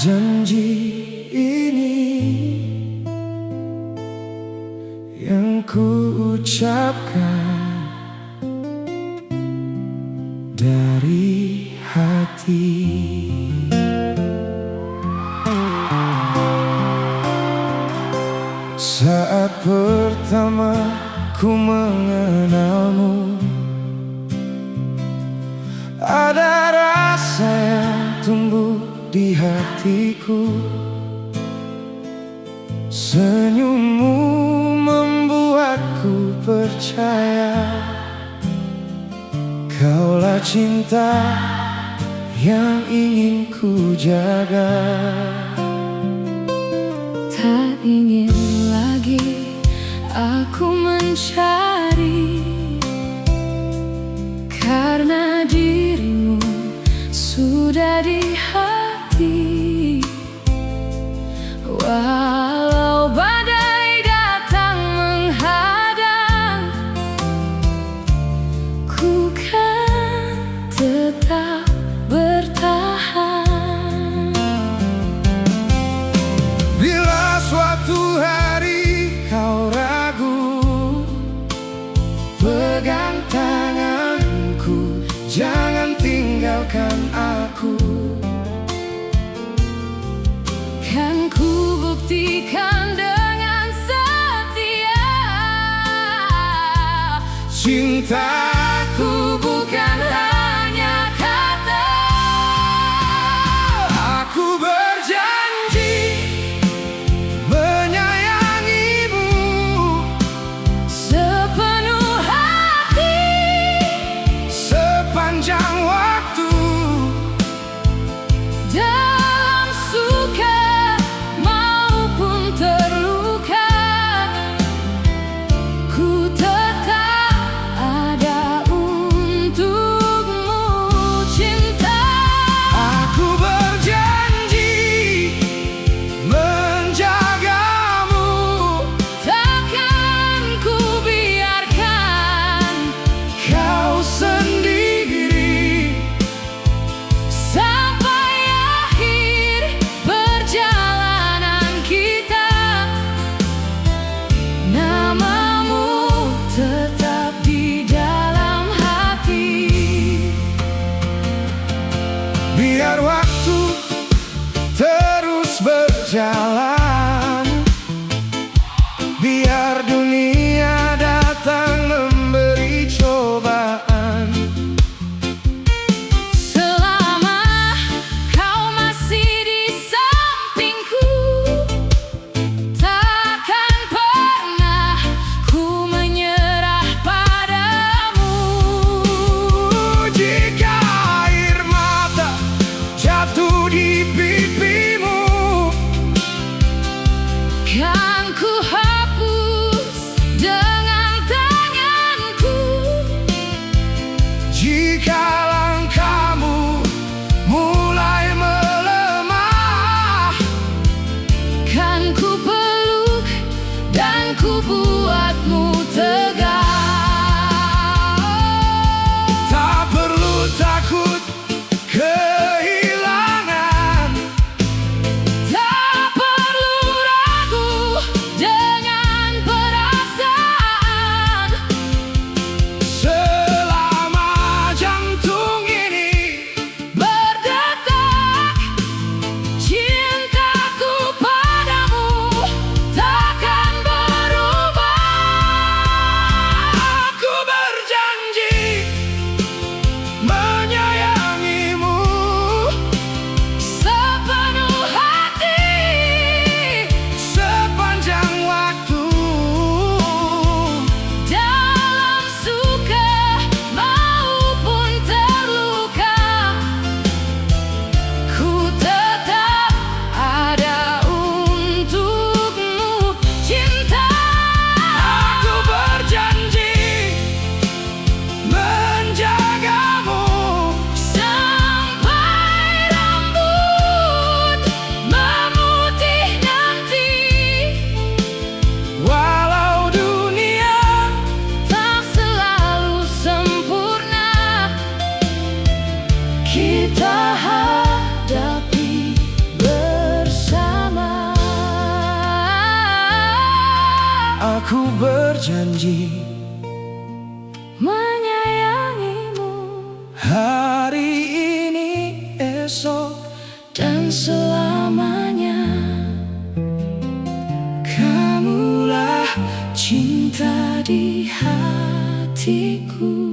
janji ini yang ku ucapkan dari hati. Saat pertama ku mengenalmu, ada rasa yang tumbuh di hatiku. Senyummu membuatku percaya kaulah cinta yang ingin ku jaga. Tak ingin lagi aku mencari, karena dirimu sudah di hati. Walau badai datang menghadang, ku kan tetap bertahan. Bila suatu hari kau ragu, pegang tanganku, jangan tinggalkan aku. Kan ku buktikan dengan setia, cintaku bukan hanya kata. Aku berjanji menyayangimu sepenuh hati, sepanjang waktu. dalam suka maupun terluka, ku tetap ada untukmu, cinta. Aku berjanji menjagamu, Takkan ku biarkan kau sendiri sampai akhir perjalanan kita. Namamu tetap di dalam hati. biar waktu terus berjalan, biar dunia datang memberi cobaan. Selama kau masih di sampingku, takkan pernah ku menyerah padamu. Jika air mata jatuh di pipimu, Kan ku hapus berjanji menyayangimu hari ini, esok, dan selamanya. kamulah Cinta di hatiku.